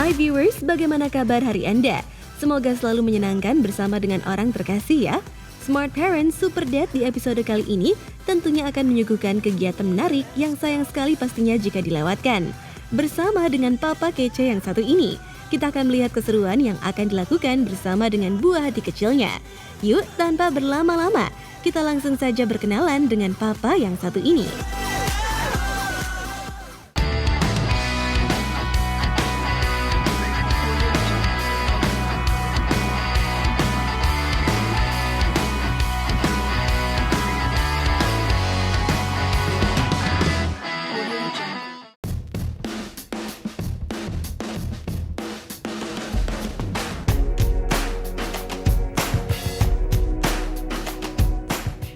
Hai viewers, bagaimana kabar hari Anda? Semoga selalu menyenangkan bersama dengan orang terkasih ya. Smart Parents Super Dad di episode kali ini tentunya akan menyuguhkan kegiatan menarik yang sayang sekali pastinya jika dilewatkan. Bersama dengan Papa Kece yang satu ini, kita akan melihat keseruan yang akan dilakukan bersama dengan buah hati kecilnya. Yuk, tanpa berlama-lama, kita langsung saja berkenalan dengan Papa yang satu ini.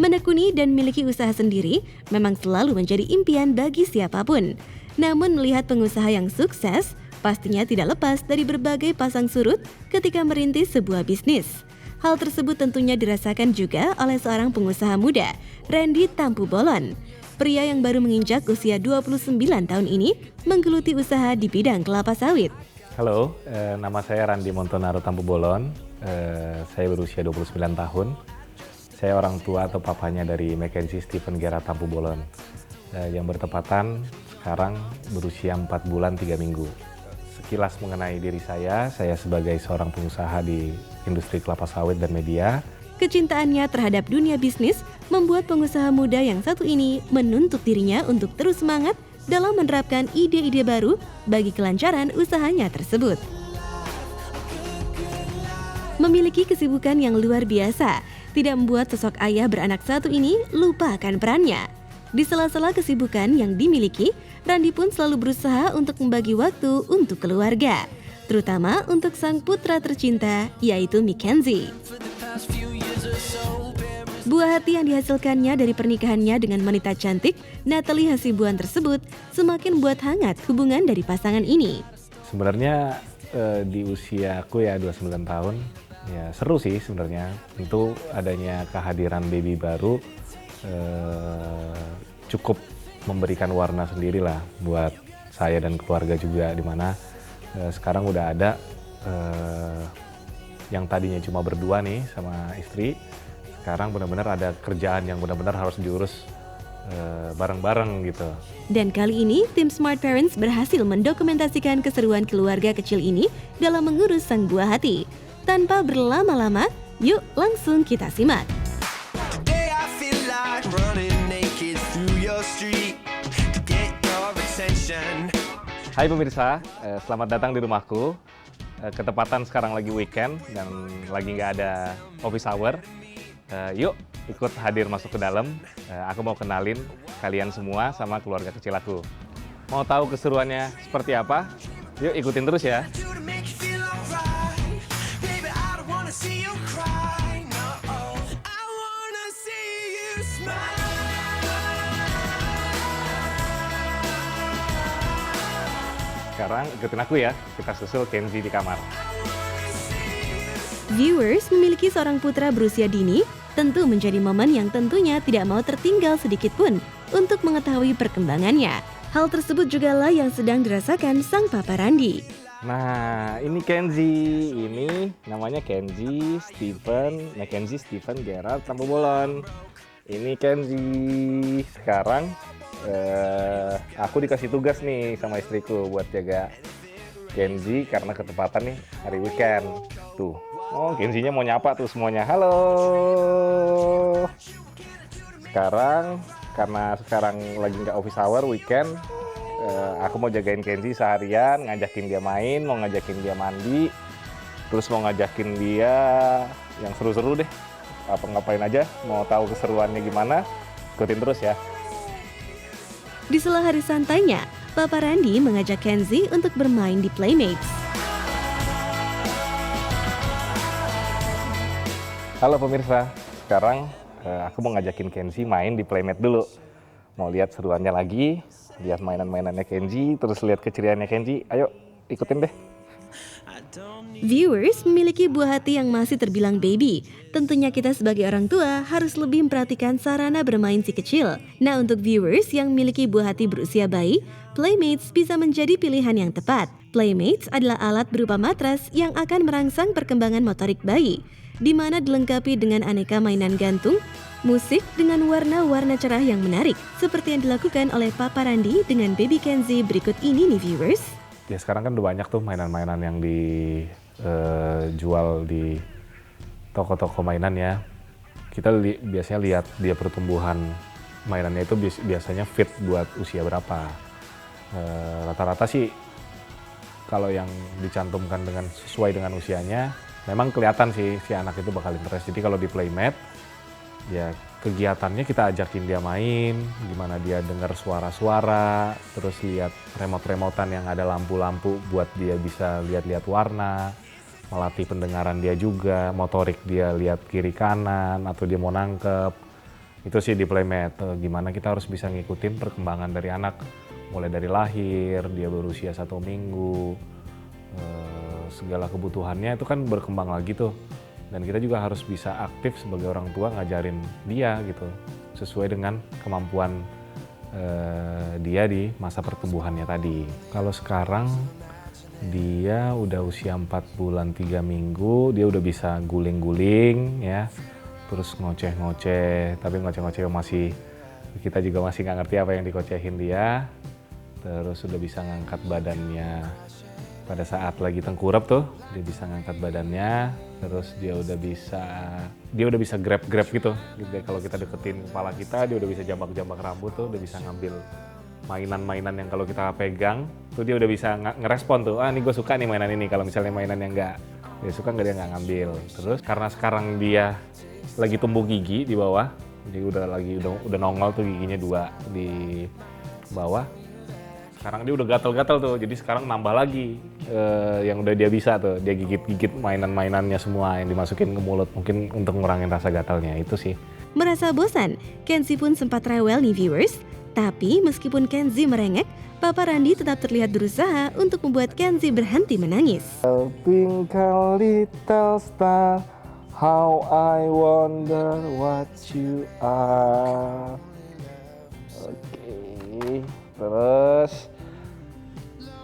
Menekuni dan memiliki usaha sendiri memang selalu menjadi impian bagi siapapun. Namun melihat pengusaha yang sukses, pastinya tidak lepas dari berbagai pasang surut ketika merintis sebuah bisnis. Hal tersebut tentunya dirasakan juga oleh seorang pengusaha muda, Randy Tampu Bolon. Pria yang baru menginjak usia 29 tahun ini menggeluti usaha di bidang kelapa sawit. Halo, nama saya Randy Montonaro Tampu Bolon. Saya berusia 29 tahun. Saya orang tua atau papanya dari Mackenzie Stephen Gerard Tampu Bolon yang bertepatan sekarang berusia 4 bulan 3 minggu. Sekilas mengenai diri saya sebagai seorang pengusaha di industri kelapa sawit dan media. Kecintaannya terhadap dunia bisnis membuat pengusaha muda yang satu ini menuntut dirinya untuk terus semangat dalam menerapkan ide-ide baru bagi kelancaran usahanya tersebut. Memiliki kesibukan yang luar biasa, tidak membuat sosok ayah beranak satu ini lupa akan perannya. Di sela-sela kesibukan yang dimiliki, Randy pun selalu berusaha untuk membagi waktu untuk keluarga, terutama untuk sang putra tercinta, yaitu Mackenzie. Buah hati yang dihasilkannya dari pernikahannya dengan wanita cantik, Natalie Hasibuan tersebut, semakin membuat hangat hubungan dari pasangan ini. Sebenarnya di usiaku ya 29 tahun, ya seru sih sebenarnya. Tentu adanya kehadiran baby baru cukup memberikan warna sendiri lah buat saya dan keluarga juga, dimana sekarang udah ada yang tadinya cuma berdua nih sama istri, sekarang benar-benar ada kerjaan yang benar-benar harus diurus bareng-bareng gitu. Dan kali ini tim Smart Parents berhasil mendokumentasikan keseruan keluarga kecil ini dalam mengurus sang buah hati. Tanpa berlama-lama, yuk langsung kita simak. Hai pemirsa, selamat datang di rumahku. Ketepatan sekarang lagi weekend dan lagi nggak ada office hour. Yuk ikut hadir masuk ke dalam. Aku mau kenalin kalian semua sama keluarga kecil aku. Mau tahu keseruannya seperti apa? Yuk ikutin terus ya. Sekarang ikutin aku ya, kita susul Kenzie di kamar. Viewers, memiliki seorang putra berusia dini tentu menjadi momen yang tentunya tidak mau tertinggal sedikit pun untuk mengetahui perkembangannya. Hal tersebut jugalah yang sedang dirasakan sang Papa Randy. Nah, ini Kenzie. Ini namanya Mackenzie Stephen Gerard Tampu Bolon. Ini Kenzie. Sekarang aku dikasih tugas nih sama istriku buat jaga Kenzie karena ketepatan nih hari weekend. Tuh, Kenzie-nya mau nyapa tuh semuanya. Halo. Karena sekarang lagi nggak office hour weekend, aku mau jagain Kenzie seharian, ngajakin dia main, mau ngajakin dia mandi, terus mau ngajakin dia yang seru-seru deh. Ngapain aja, mau tahu keseruannya gimana, ikutin terus ya. Di sela hari santainya, Papa Randy mengajak Kenzie untuk bermain di Playmates. Halo pemirsa, sekarang aku mau ngajakin Kenzie main di Playmate dulu. Mau lihat seruannya lagi, lihat mainan-mainannya Kenzie, terus lihat keceriaannya Kenzie. Ayo, ikutin deh. Viewers, memiliki buah hati yang masih terbilang baby. Tentunya kita sebagai orang tua harus lebih memperhatikan sarana bermain si kecil. Nah, untuk viewers yang memiliki buah hati berusia bayi, Playmates bisa menjadi pilihan yang tepat. Playmates adalah alat berupa matras yang akan merangsang perkembangan motorik bayi, di mana dilengkapi dengan aneka mainan gantung, musik dengan warna-warna cerah yang menarik, seperti yang dilakukan oleh Papa Randi dengan Baby Kenzie berikut ini nih viewers. Ya sekarang kan udah banyak tuh mainan-mainan yang dijual di toko-toko mainan ya. Kita biasanya lihat dia pertumbuhan mainannya itu biasanya fit buat usia berapa. Rata-rata sih kalau yang dicantumkan dengan sesuai dengan usianya, memang kelihatan sih si anak itu bakal interest. Jadi kalau di Playmate, ya kegiatannya kita ajakin dia main, gimana dia dengar suara-suara, terus lihat remote-remotan yang ada lampu-lampu buat dia bisa lihat-lihat warna, melatih pendengaran dia juga, motorik dia lihat kiri kanan atau dia mau nangkep. Itu sih di Playmate, gimana kita harus bisa ngikutin perkembangan dari anak, mulai dari lahir, dia berusia 1 minggu, segala kebutuhannya itu kan berkembang lagi tuh. Dan kita juga harus bisa aktif sebagai orang tua ngajarin dia gitu, sesuai dengan kemampuan dia di masa pertumbuhannya tadi. Kalau sekarang dia udah usia 4 bulan 3 minggu, dia udah bisa guling-guling ya, terus ngoceh-ngoceh, tapi ngoceh-ngoceh masih, kita juga masih nggak ngerti apa yang dikocehin dia. Terus udah bisa ngangkat badannya pada saat lagi tengkurap tuh, dia bisa ngangkat badannya. Terus dia udah bisa grab gitu. Kalau kita deketin kepala kita, dia udah bisa jambak-jambak rambut tuh, udah bisa ngambil mainan-mainan yang kalau kita pegang tuh dia udah bisa ngerespon tuh, ini gue suka nih mainan ini. Kalau misalnya mainan yang nggak dia suka, dia nggak ngambil. Terus karena sekarang dia lagi tumbuh gigi di bawah, jadi udah nongol tuh giginya 2 di bawah. Sekarang dia udah gatal-gatal tuh, jadi sekarang nambah lagi yang udah dia bisa tuh, dia gigit-gigit mainan-mainannya semua yang dimasukin ke mulut, mungkin untuk ngurangin rasa gatalnya, itu sih. Merasa bosan? Kenzie pun sempat rewel nih viewers. Tapi meskipun Kenzie merengek, Papa Randi tetap terlihat berusaha untuk membuat Kenzie berhenti menangis. Twinkle little star, how I wonder what you are. Oke, terus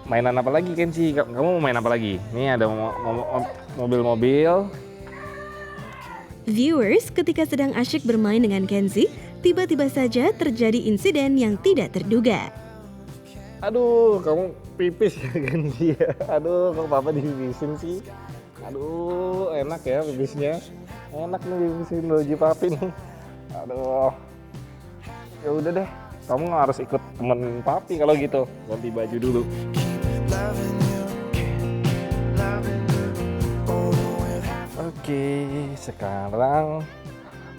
mainan apa lagi Kenzie? Kamu mau main apa lagi? Nih ada mobil-mobil. Viewers, ketika sedang asyik bermain dengan Kenzie, tiba-tiba saja terjadi insiden yang tidak terduga. Aduh, kamu pipis ya Kenzie? Aduh, kok Papa dipipisin sih? Aduh, enak ya pipisnya. Enak nih pipisin baju Papi nih. Aduh. Ya udah deh, kamu harus ikut temen Papi kalau gitu. Ganti baju dulu. Oke, sekarang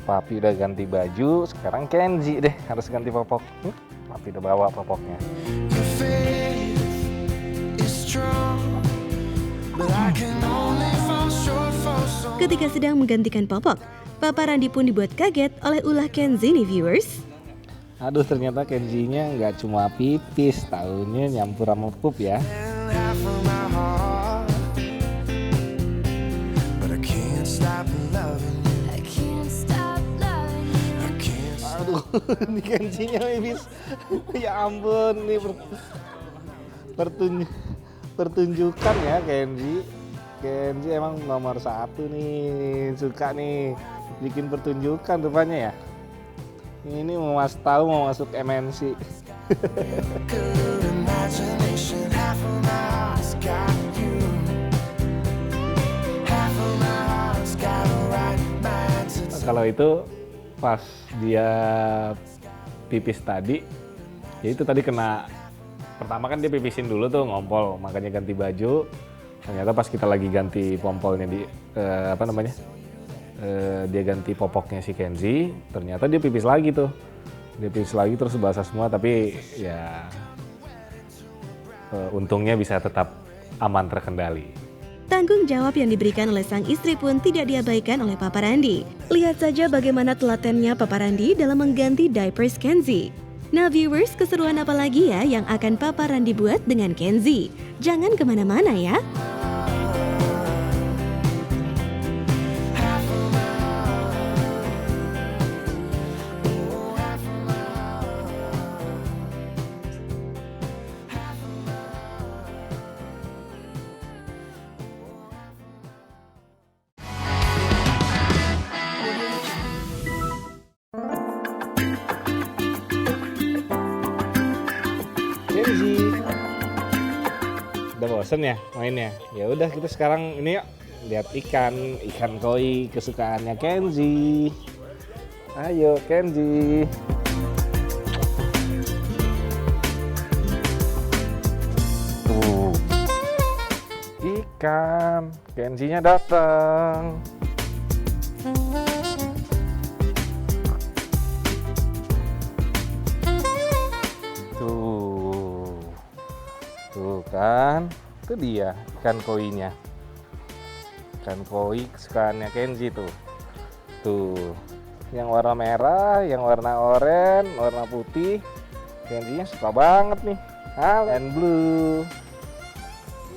Papi udah ganti baju, sekarang Kenzie deh harus ganti popok. Papi udah bawa popoknya. Ketika sedang menggantikan popok, Papa Randi pun dibuat kaget oleh ulah Kenzie nih viewers. Aduh, ternyata Kenzie-nya nggak cuma pipis, taunya nyampur sama pup ya. Aduh, ini Kenzie-nya pipis. Ya ampun, ini pertunjukan ya Kenzie. Kenzie emang nomor 1 nih, suka nih bikin pertunjukan rupanya ya. Ini mau masuk MNC. Kalau itu pas dia pipis tadi, ya itu tadi kena, pertama kan dia pipisin dulu tuh ngompol, makanya ganti baju. Ternyata pas kita lagi ganti pompolnya dia ganti popoknya si Kenzie, ternyata dia pipis lagi tuh. Dia pipis lagi terus basah semua, tapi ya untungnya bisa tetap aman terkendali. Tanggung jawab yang diberikan oleh sang istri pun tidak diabaikan oleh Papa Randi. Lihat saja bagaimana telatennya Papa Randi dalam mengganti diapers Kenzie. Nah viewers, keseruan apa lagi ya yang akan Papa Randi buat dengan Kenzie? Jangan kemana-mana ya. Kenji. Udah bosen ya mainnya? Ya udah kita sekarang ini yuk lihat ikan koi kesukaannya Kenji. Ayo Kenji. Tuh. Ikan, Kenjinya datang. Tuh kan, itu dia ikan koinya. Ikan koi kesukaannya Kenji tuh. Tuh, yang warna merah, yang warna oranye, warna putih. Kenjinya suka banget nih. And blue.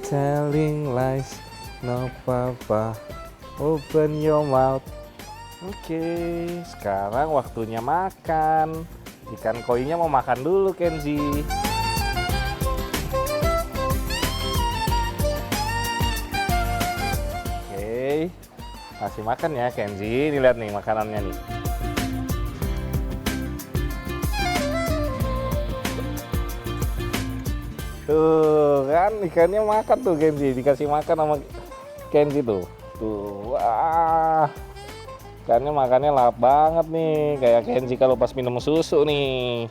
Telling lies, no papa. Open your mouth. Oke, sekarang waktunya makan. Ikan koinya mau makan dulu Kenji. Kasih makan ya Kenji, dilihat nih makanannya nih. Tuh kan ikannya makan tuh Kenji, dikasih makan sama Kenji tuh. Tuh, wah. Ikannya makannya lahap banget nih, kayak Kenji kalau pas minum susu nih.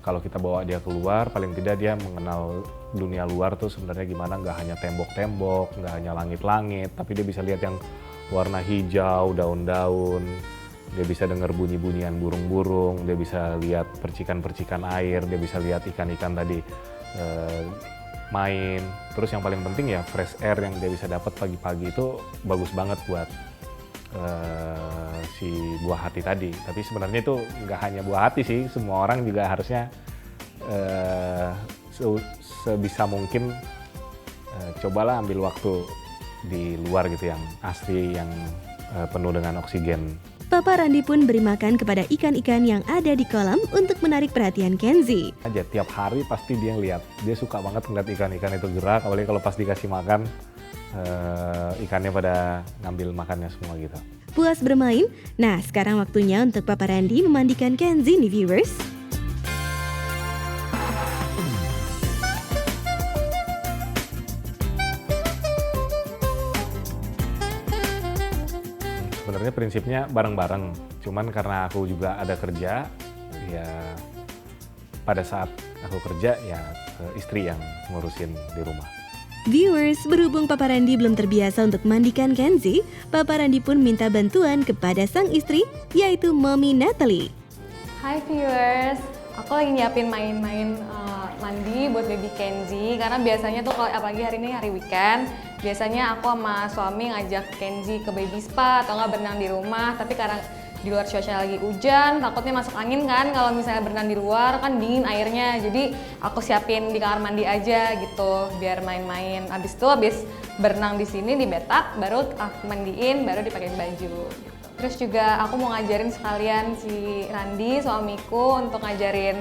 Kalau kita bawa dia keluar, paling tidak dia mengenal dunia luar tuh sebenarnya gimana, nggak hanya tembok-tembok, nggak hanya langit-langit, tapi dia bisa lihat yang warna hijau, daun-daun, dia bisa dengar bunyi-bunyian burung-burung, dia bisa lihat percikan-percikan air, dia bisa lihat ikan-ikan tadi main. Terus yang paling penting ya fresh air yang dia bisa dapat pagi-pagi itu bagus banget buat si buah hati tadi. Tapi sebenarnya itu nggak hanya buah hati sih, semua orang juga harusnya sebisa mungkin cobalah ambil waktu di luar gitu yang asli, yang penuh dengan oksigen. Papa Randi pun beri makan kepada ikan-ikan yang ada di kolam untuk menarik perhatian Kenzi. Aja tiap hari pasti dia lihat, dia suka banget ngeliat ikan-ikan itu gerak, apalagi kalau pas dikasih makan ikannya pada ngambil makannya semua gitu. Puas bermain? Nah, sekarang waktunya untuk Papa Randi memandikan Kenzi nih viewers. Sebenarnya prinsipnya bareng-bareng, cuman karena aku juga ada kerja, ya pada saat aku kerja ya istri yang ngurusin di rumah. Viewers, berhubung Papa Randi belum terbiasa untuk mandikan Kenzi, Papa Randi pun minta bantuan kepada sang istri, yaitu Mommy Natalie. Hai viewers, aku lagi nyiapin main-main mandi buat baby Kenzi, karena biasanya tuh kalau apalagi hari ini hari weekend, biasanya aku sama suami ngajak Kenzi ke baby spa atau nggak berenang di rumah, tapi karena di luar cuaca lagi hujan, takutnya masuk angin kan kalau misalnya berenang di luar kan dingin airnya, jadi aku siapin di kamar mandi aja gitu biar main-main. Abis berenang di sini di bathtub, baru aku mandiin, baru dipakein baju. Gitu. Terus juga aku mau ngajarin sekalian si Randi suamiku untuk ngajarin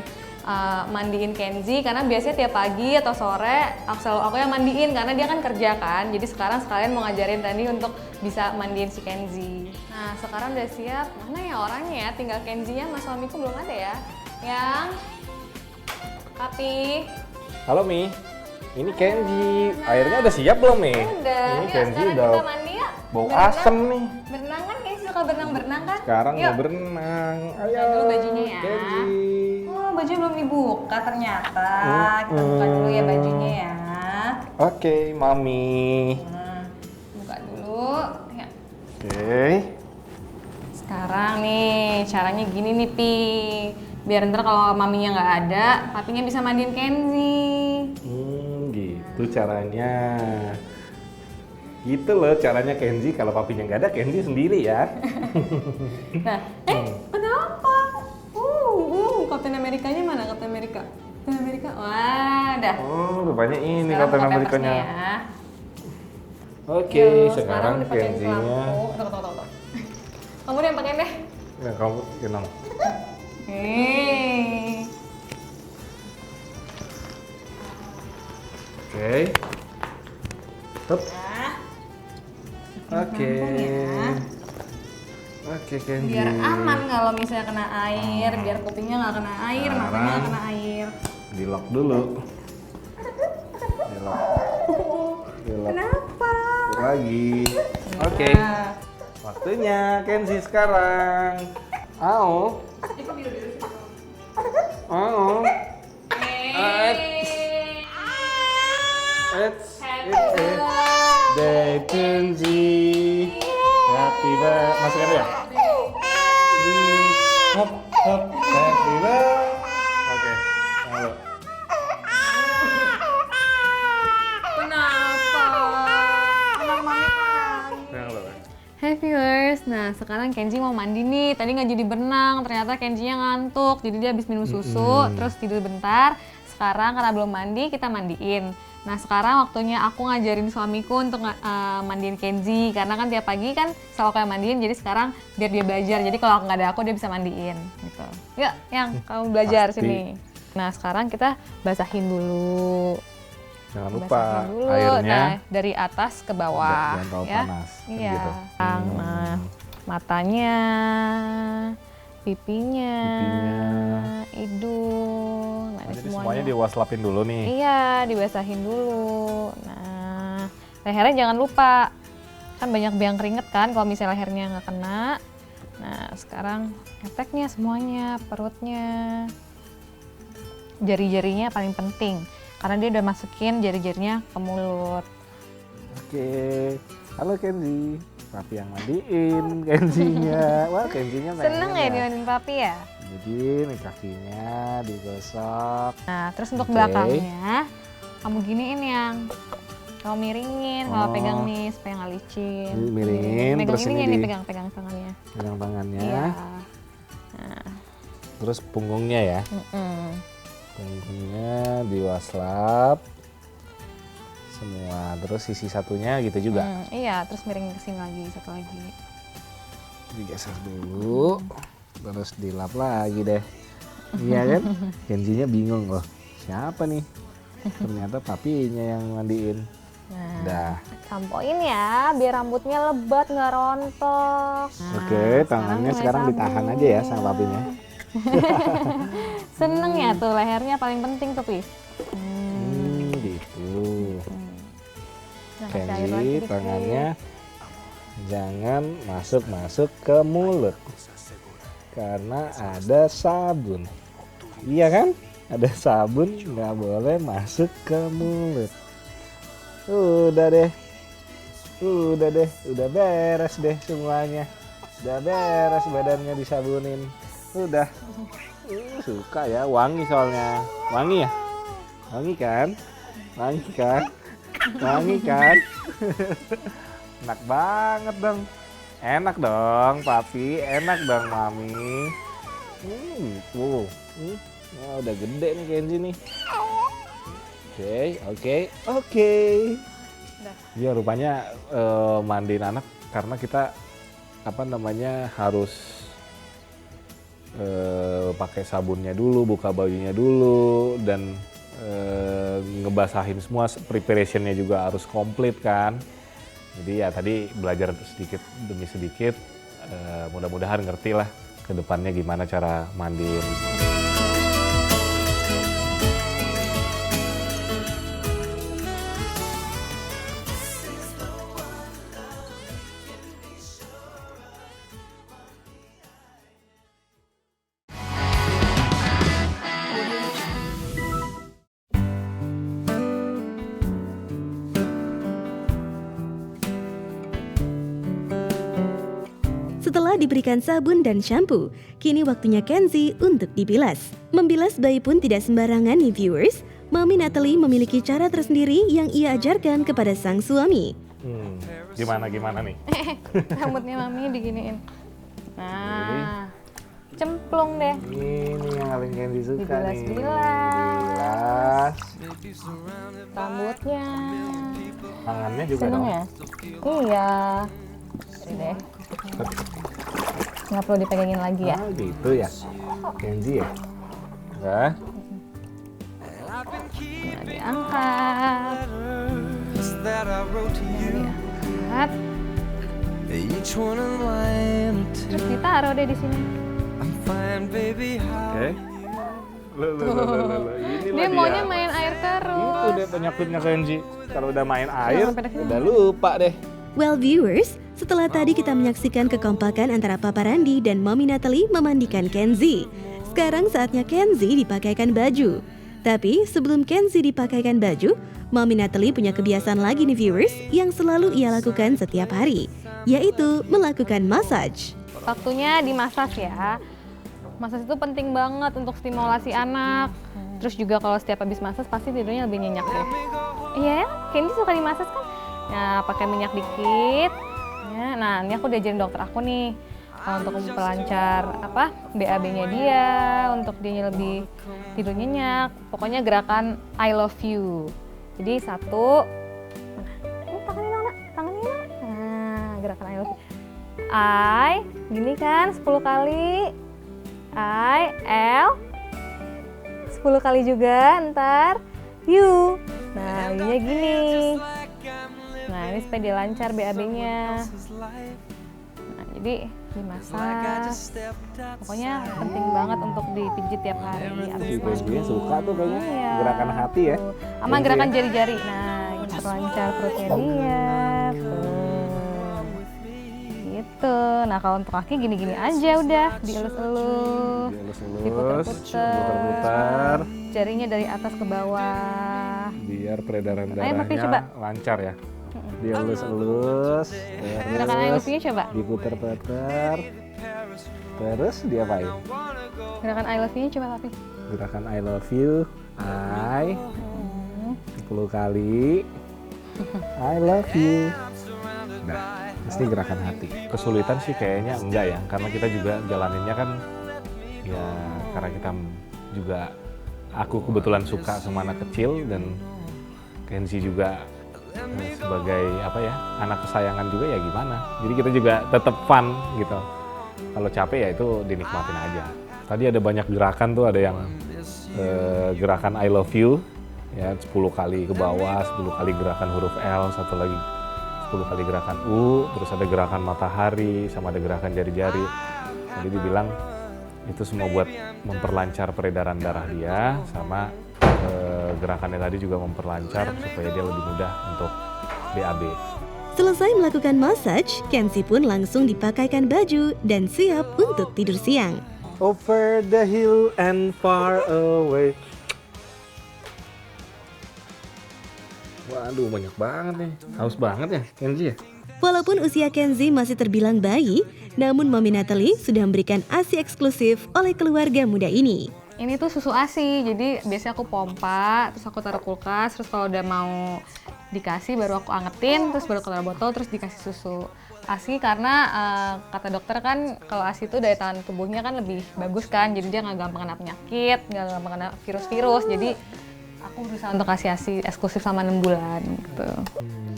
mandiin Kenzi, karena biasanya tiap pagi atau sore aku yang mandiin karena dia kan kerja kan. Jadi sekarang sekalian mau ngajarin Randi untuk bisa mandiin si Kenzi. Nah sekarang udah siap, mana ya orangnya ya? Tinggal Kenzinya mas suamiku belum ada ya. Yang Papi. Halo Mi, ini Kenzi. Airnya udah siap belum Mi? Udah. Ini Yuk, Kenzi sekarang udah kita mandi ya. bau asem nih. Berenang kan Kenzi suka berenang kan? Sekarang Yuk. mau berenang. Ayo. Buka dulu bajunya ya. Kenzi. Oh, baju belum dibuka ternyata. Kita buka dulu ya bajunya ya. Oke, Mami. Buka dulu. Ya. Oke. Sekarang nih, caranya gini nih Pi. Biar ntar kalau maminya nggak ada, papinya bisa mandiin Kenzi. Gitu caranya. Gitu loh caranya Kenzi, kalau papinya nggak ada, Kenzi sendiri ya. Nah, kenapa? Kapten Amerikanya mana? Kapten Amerika? Kapten Amerika? Wah, dah. Oh, rupanya ini Sekarang Kapten buka Amerikanya. pampersnya ya. Oke, Yuk, sekarang dipakein Kenzinya. pelampung. Tunggu. Kamu deh yang pakein deh. Nah, kamu kenal. Oke. Tup. Oke. Oke, Kenzi. Biar aman kalau misalnya kena air, biar kupingnya nggak kena air, matanya nggak kena air. Di lock dulu. Di lock. Kenapa? Lagi. Oke. Waktunya Kenzi sekarang. Au. Au. It's birthday Kenzi. Happy birthday. Masukin ya? Hop, hop. Happy birthday. Oke. Halo. Kenapa? Anak mami Halo. Hey viewers, nah sekarang Kenzi mau mandi nih. Tadi nggak jadi berenang, ternyata Kenzinya ngantuk. Jadi dia habis minum susu, terus tidur bentar. Sekarang karena belum mandi, kita mandiin. Nah sekarang waktunya aku ngajarin suamiku untuk mandiin Kenzi. Karena kan tiap pagi kan selalu kayak mandiin, jadi sekarang biar dia belajar. Jadi kalau nggak ada aku, dia bisa mandiin. Gitu. Yuk, yang kamu belajar Pasti. sini. Nah sekarang kita basahin dulu. Jangan lupa Basahin dulu. airnya. Nah, dari atas ke bawah. Jangan terlalu ya. panas, kan Iya. gitu. Nah, matanya, pipinya, hidung, nah, ini Jadi semuanya semuanya. diwaslapin dulu nih. Iya, dibasahin dulu. Nah, lehernya jangan lupa. Kan banyak biang keringet kan kalau misalnya lehernya nggak kena. Nah, sekarang keteknya semuanya, perutnya. Jari-jarinya paling penting. Karena dia udah masukin jari-jarinya ke mulut. Oke. Halo Kenzi. Papi yang mandiin Kenzinya. Wah, Kenzinya Seneng ya dimandiin papi ya? Jadi nih kakinya digosok. Nah, terus untuk Oke. belakangnya, kamu giniin yang kamu miringin, kalau Oh. pegang nih supaya nggak licin. Miringin, Pegang terus ini ini nih, di- pegang tangannya. Pegang tangannya. Iya. Terus punggungnya ya. Mm-mm. Punggungnya diwaslap. Semua. Terus sisi satunya gitu juga. Iya, terus miringin ke sini lagi, satu lagi. Digeser dulu. Terus dilap lagi deh. Iya kan? Kenzinya bingung loh. Siapa nih? Ternyata papinya yang mandiin. Nah, Udah. sampoin ya, biar rambutnya lebat, nggak rontok. Nah, Oke, tangannya mulai sekarang ditahan aja ya sama papinya. Seneng ya tuh, lehernya paling penting tuh, Pi. Gitu. Nah, kasih air lagi Kenzi dikit. tangannya jangan masuk-masuk ke mulut. Karena ada sabun. Iya kan? Ada sabun, nggak boleh masuk ke mulut. Udah deh. Udah beres deh semuanya. Udah beres badannya disabunin. Udah. Suka ya, wangi soalnya. Wangi ya? Wangi kan? Wangi kan? Wangi kan? Enak banget dong. Enak dong, papi. Enak dong, mami. Gitu. Wah, udah gede nih Kenzi nih. Oke. Udah. Iya, rupanya mandiin anak karena kita harus pakai sabunnya dulu, buka bajunya dulu, dan ngebasahin semua, preparationnya juga harus komplit kan. Jadi ya tadi belajar sedikit demi sedikit, mudah-mudahan ngerti lah ke depannya gimana cara mandiin. Setelah diberikan sabun dan shampoo, kini waktunya Kenzi untuk dibilas. Membilas bayi pun tidak sembarangan nih viewers. Mami Natalie memiliki cara tersendiri yang ia ajarkan kepada sang suami. Gimana nih? Rambutnya mami diginiin. Nah, cemplung deh. Ini yang paling Kenzi suka nih. Dibilas-bilas. Dibilas. Rambutnya. Tangannya juga Seneng dong. ya? Iya. Ini deh. Nggak perlu dipegangin lagi ya. Oh gitu ya. Kenzi ya. Nah, Nah, diangkat. that I wrote to you, Diangkat. each one in line or Terus two. ditaruh deh di sini. I'm fine, baby. How? oke. Inilah Dia maunya main air terus. Itu deh penyakitnya Kenji. Kalau udah main air, sampai dekat. udah lupa deh. Well viewers, setelah tadi kita menyaksikan kekompakan antara Papa Randy dan Mommy Natalie memandikan Kenzie. Sekarang saatnya Kenzie dipakaikan baju. Tapi sebelum Kenzie dipakaikan baju, Mommy Natalie punya kebiasaan lagi nih viewers yang selalu ia lakukan setiap hari, yaitu melakukan massage. Waktunya dimasas ya. Massage itu penting banget untuk stimulasi anak. Terus juga kalau setiap habis massage pasti tidurnya lebih nyenyak ya. Iya, Candy suka dimasas kan? Nah, pakai minyak dikit. Ya, nah, ini aku diajarin dokter aku nih. Untuk memperlancar BAB-nya dia, untuk dia lebih tidur nyenyak. Pokoknya gerakan I love you. Jadi satu, tangannya mana? Nah, gerakan I love you. I, gini kan 10 kali. I, L, 10 kali juga, ntar you. Nah, ininya gini. Nah, ini supaya dia lancar BAB-nya. Nah, jadi dimasak. Pokoknya penting banget untuk dipijit tiap hari. Abis mandi. Suka tuh kayaknya Iya. gerakan hati ya. Sama gerakan jari-jari. Nah, ini perlancar perutnya dia. Tuh. Gitu. Nah, kalau untuk kaki gini-gini aja udah. Dielus-elus. Diputar-putar. Jarinya dari atas ke bawah. Biar peredaran Ayo, Papi, coba. darahnya lancar ya. Dielus-elus. Gerakan I love you coba. Diputar-putar. Terus diapain? Gerakan I love you coba, Papi. Gerakan I love you. I 10 kali. I love you. Nah, mesti gerakan hati. Kesulitan sih kayaknya enggak ya, karena kita juga jalaninnya kan ya karena kita juga aku kebetulan suka sama anak kecil dan Kenzie juga sebagai anak kesayangan juga ya gimana. Jadi kita juga tetap fun gitu. Kalau capek ya itu dinikmatin aja. Tadi ada banyak gerakan tuh, ada yang gerakan I love you ya 10 kali ke bawah, 10 kali gerakan huruf L, satu lagi 10 kali gerakan U, terus ada gerakan matahari sama ada gerakan jari-jari. Jadi dibilang itu semua buat memperlancar peredaran darah dia, sama gerakannya tadi juga memperlancar supaya dia lebih mudah untuk BAB. Selesai melakukan massage, Kenzie pun langsung dipakaikan baju dan siap untuk tidur siang. Over the hill and far away. Waduh, banyak banget nih. Haus banget ya Kenzie ya? Walaupun usia Kenzie masih terbilang bayi, namun Mommy Natalie sudah memberikan ASI eksklusif oleh keluarga muda ini. Ini tuh susu ASI, jadi biasanya aku pompa, terus aku taruh kulkas, terus kalau udah mau dikasih baru aku angetin, terus baru taruh botol, terus dikasih susu ASI karena kata dokter kan kalau ASI itu daya tahan tubuhnya kan lebih bagus kan, jadi dia nggak gampang kena penyakit, nggak gampang kena virus-virus, jadi aku berusaha untuk kasih ASI eksklusif sama 6 bulan gitu.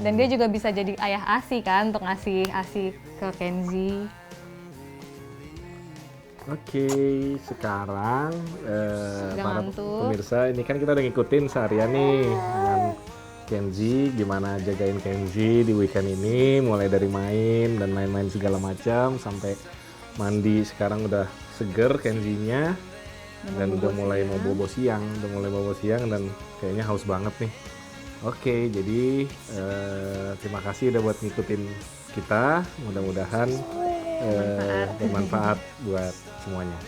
Dan dia juga bisa jadi ayah ASI kan untuk ngasih ASI ke Kenzie. Oke, sekarang para ngantuk. pemirsa ini kan kita udah ngikutin seharian nih dengan Kenzie, gimana jagain Kenzie di weekend ini, mulai dari main dan main-main segala macam sampai mandi. Sekarang udah seger Kenzie-nya dan udah mulai mau bobo siang, dan kayaknya haus banget nih. Oke, jadi terima kasih udah buat ngikutin kita, mudah-mudahan bermanfaat buat semuanya.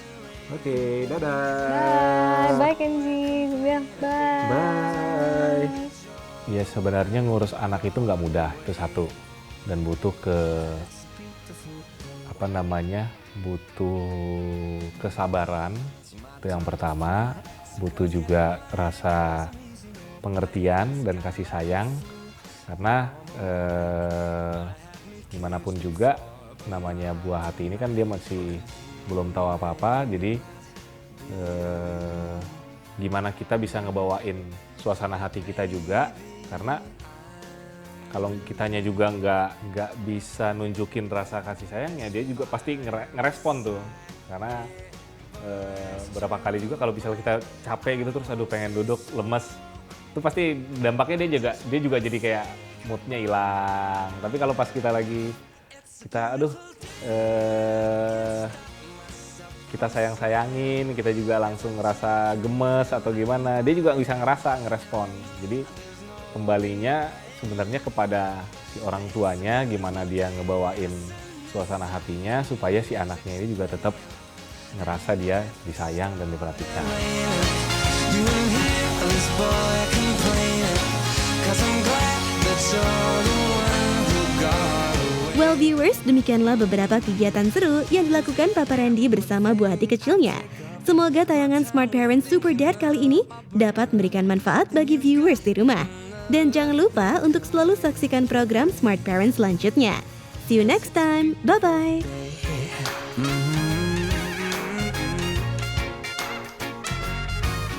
Oke, dadah. Bye Kenzie, bilang bye. Bye. Ya sebenarnya ngurus anak itu nggak mudah, itu satu. Dan butuh butuh kesabaran. Itu yang pertama. Butuh juga rasa pengertian dan kasih sayang. Karena gimana pun juga namanya buah hati ini kan dia masih belum tahu apa-apa, jadi gimana kita bisa ngebawain suasana hati kita juga, karena kalau kitanya juga nggak bisa nunjukin rasa kasih sayangnya, dia juga pasti ngerespon tuh, karena berapa kali juga kalau misalnya kita capek gitu terus aduh pengen duduk lemes, itu pasti dampaknya dia juga jadi kayak moodnya hilang. Tapi kalau pas kita kita sayang-sayangin, kita juga langsung ngerasa gemes atau gimana, dia juga bisa ngerespon. Jadi kembalinya sebenarnya kepada si orang tuanya, gimana dia ngebawain suasana hatinya supaya si anaknya ini juga tetap ngerasa dia disayang dan diperhatikan. You ain't hear this boy complaining, 'cause I'm glad that you're the one who got away. Well viewers, demikianlah beberapa kegiatan seru yang dilakukan Papa Randy bersama buah hati kecilnya. Semoga tayangan Smart Parents Super Dad kali ini dapat memberikan manfaat bagi viewers di rumah. Dan jangan lupa untuk selalu saksikan program Smart Parents selanjutnya. See you next time, bye-bye!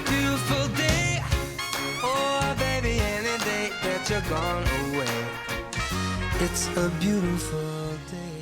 Beautiful day, oh baby, any day that you're gone away. It's a beautiful day.